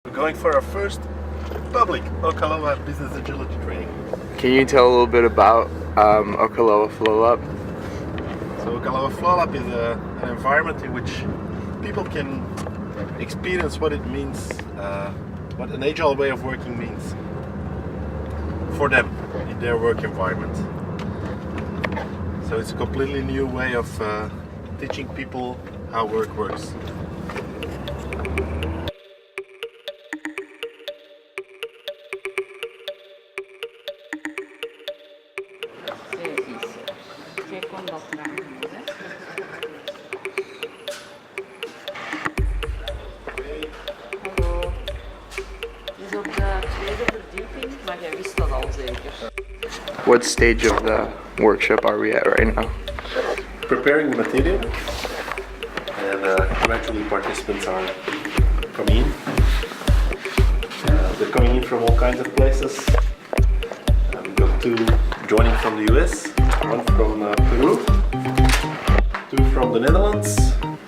We're going for our first public Okaloa Business Agility training. Can you tell a little bit about Okaloa Flowlab? So Okaloa Flowlab is an environment in which people can experience what it means, what an agile way of working means for them in their work environment. So it's a completely new way of teaching people how work works. What stage of the workshop are we at right now? Preparing the material, and gradually participants are coming in. They're coming in from all kinds of places. We've got two joining from the US, one from Peru, two from the Netherlands,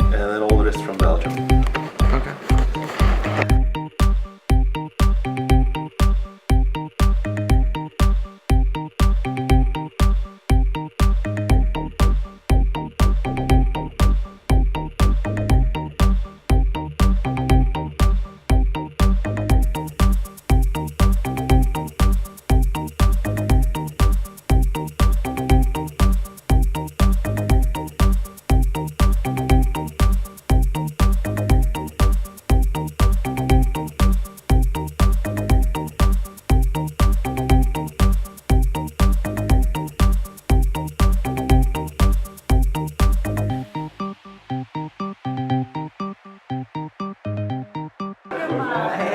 and then all the rest from Belgium. Okay.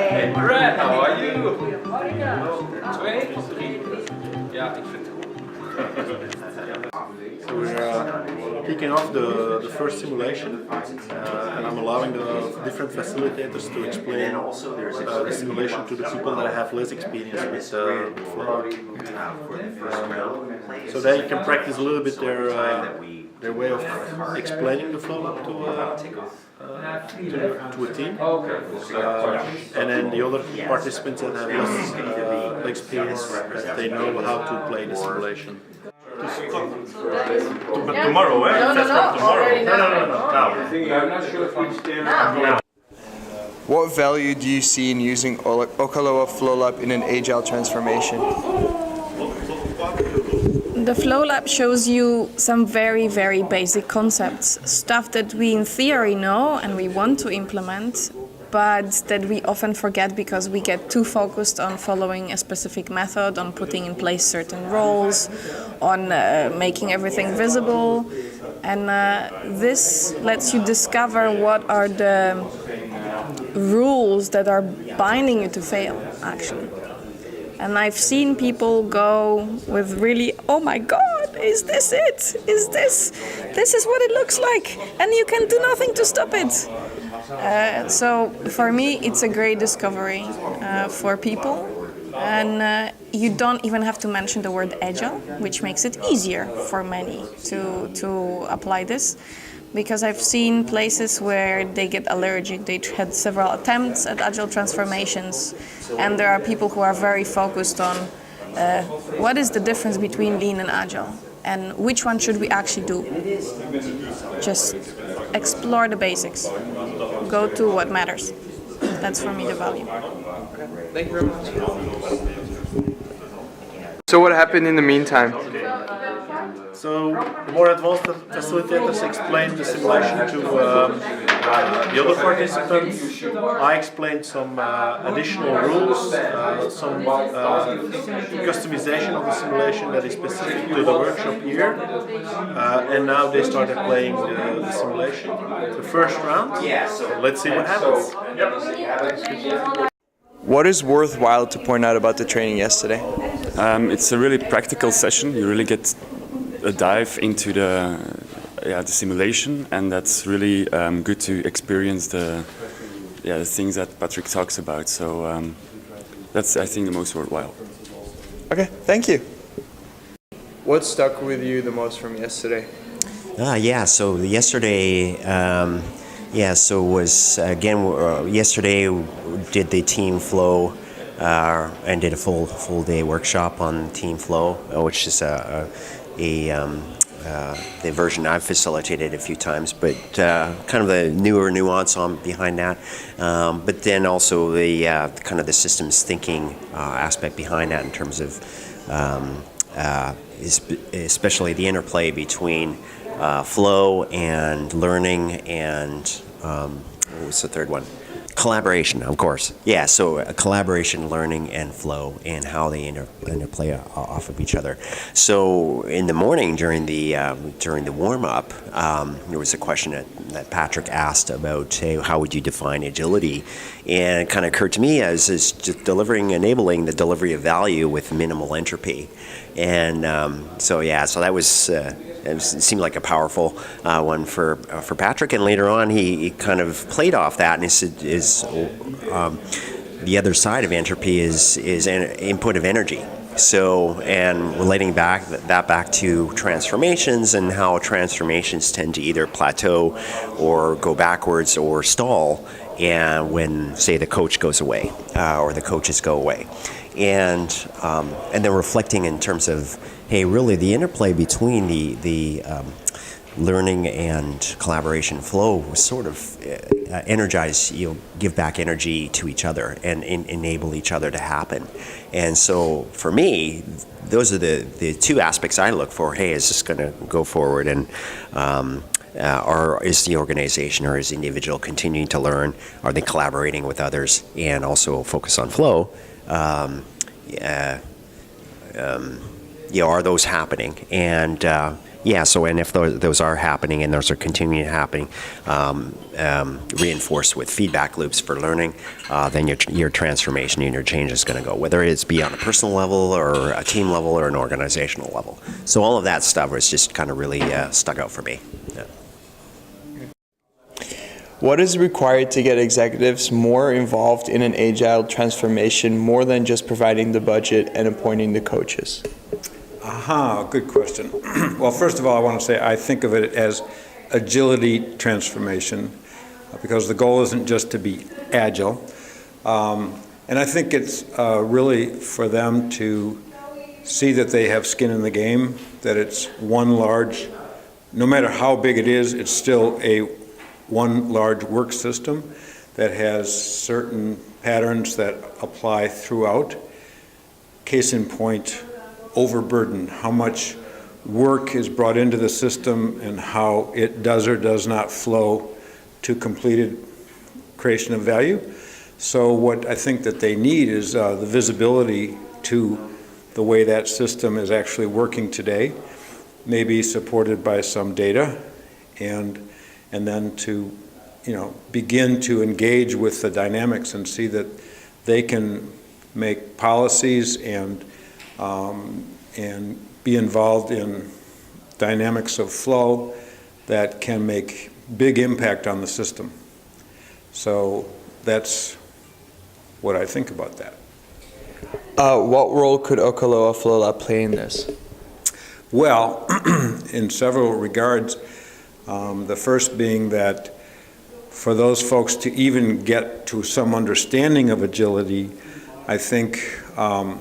Hey Brad, how are you? 2, 3. Ja, ik vind het goed. So we're kicking off the first simulation, and I'm allowing the different facilitators to explain the simulation to the people that have less experience with Flow. So then you can practice a little bit their way of explaining the Flow to a team, and then the other participants that have less experience, they know how to play the simulation. But tomorrow, eh? No, Tomorrow. No. I'm not sure if we stand. What value do you see in using Okaloa Flowlab in an agile transformation? The Flow Lab shows you some very, very basic concepts, stuff that we in theory know and we want to implement, but that we often forget because we get too focused on following a specific method, on putting in place certain roles, on making everything visible. And this lets you discover what are the rules that are binding you to fail, actually. And I've seen people go with really, oh my God, is this it? This is what it looks like, and you can do nothing to stop it. So for me, it's a great discovery for people. And you don't even have to mention the word agile, which makes it easier for many to apply this. Because I've seen places where they get allergic. They had several attempts at agile transformations, and there are people who are very focused on what is the difference between lean and agile, and which one should we actually do. Just explore the basics. Go to what matters. That's for me the value. Thank you very much. So what happened in the meantime? So the more advanced facilitators explained the simulation to the other participants. I explained some additional rules, some customization of the simulation that is specific to the workshop here, and now they started playing the simulation, the first round. Let's see what happens. What is worthwhile to point out about the training yesterday? It's a really practical session. You really get a dive into the simulation, and that's really good to experience the things that Patrick talks about. So that's, I think, the most worthwhile. Okay, thank you. What stuck with you the most from yesterday? So yesterday Yeah, so it was again yesterday did the team flow and did a full day workshop on team flow, which is the version I've facilitated a few times, but kind of the newer nuance on behind that. But then also the kind of the systems thinking aspect behind that in terms of especially the interplay between flow and learning and what was the third one? Collaboration, of course. Yeah, so collaboration, learning, and flow, and how they interplay off of each other. So in the morning during the warm up, there was a question that Patrick asked about, hey, how would you define agility? And it kind of occurred to me as just enabling the delivery of value with minimal entropy. And so that was. It seemed like a powerful one for Patrick, and later on he kind of played off that, and he said, the other side of entropy is input of energy. So, and relating back to transformations and how transformations tend to either plateau or go backwards or stall, and when, say, the coach goes away or the coaches go away, and then reflecting in terms of, hey, really the interplay between the learning and collaboration flow was sort of energize, give back energy to each other and enable each other to happen. And so for me, those are the two aspects I look for. Hey, is this going to go forward, and or is the organization or is the individual continuing to learn? Are they collaborating with others? And also focus on flow. Are those happening? And so and if those are happening and those are continuing happening, reinforced with feedback loops for learning, then your transformation and your change is going to go, whether it's be on a personal level or a team level or an organizational level. So all of that stuff was just kind of really stuck out for me. Yeah. What is required to get executives more involved in an agile transformation, more than just providing the budget and appointing the coaches? Good question. Well, first of all, I want to say I think of it as agility transformation, because the goal isn't just to be agile. And I think it's really for them to see that they have skin in the game, that it's one large, no matter how big it is, it's still one large work system that has certain patterns that apply throughout. Case in point, overburden, how much work is brought into the system and how it does or does not flow to completed creation of value. So what I think that they need is the visibility to the way that system is actually working today, maybe supported by some data, and then to begin to engage with the dynamics and see that they can make policies and be involved in dynamics of flow that can make big impact on the system. So that's what I think about that. What role could Okaloa Flowlab play in this? Well, in several regards. The first being that for those folks to even get to some understanding of agility, I think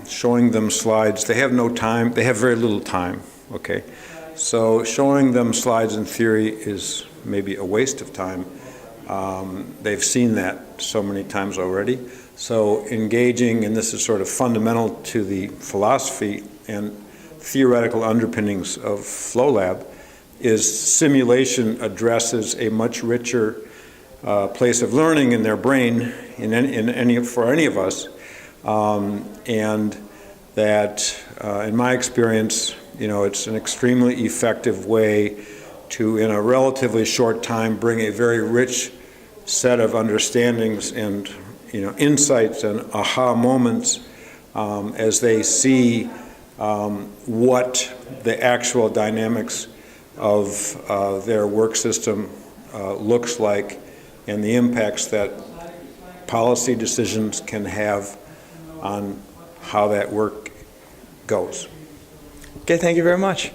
showing them slides, they have no time, they have very little time, okay? So showing them slides in theory is maybe a waste of time. They've seen that so many times already. So engaging, and this is sort of fundamental to the philosophy and theoretical underpinnings of Flowlab, is simulation addresses a much richer place of learning in their brain for any of us. And that, in my experience, it's an extremely effective way to, in a relatively short time, bring a very rich set of understandings and insights and aha moments as they see what the actual dynamics of their work system looks like, and the impacts that policy decisions can have on how that work goes. Okay, thank you very much.